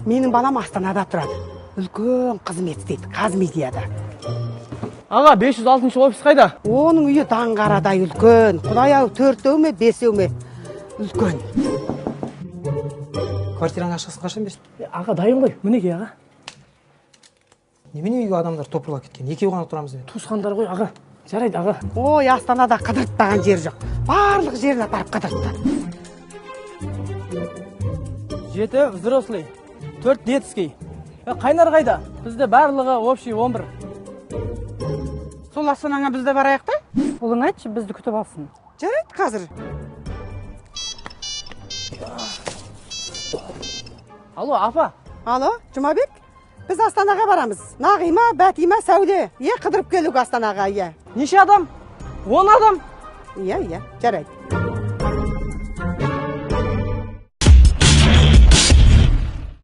Менің балам Астанада тұрады. Үлкен қызмет істейді, Қазмедияда. Аға, 506 офис қайда? Оның үйі даңғарадай үлкен. Құдай-ау, 4-еу ме, 5-еу ме? Үлкен. Квартираның ақшасын қашан берсін? Аға, дайын ғой. Мінекей, аға. Немене үйге адамдар топырлап кеткен? Екеу ғана тұрамыз бе? Туысқандар ғой, аға. Жарайды, аға. Ой, Астанада қыдыртпаған жер жоқ. Барлық жерін апарып қыдыртты. 7 взрослый, 4 детский. Қайнар қайда? Бізде барлығы общий 11. Сол Астанаңа бізде барайық та? Ұлың айтшы, бізді күтіп алсын. Жарайды қазір. Алло, апа. Алло, Жұмабек? Біз Астанаға барамыз. Нағима, Бәтима, Сәуле. Қыдырып келуге Астанаға, Неше адам? 10 адам? Иә, жарайды.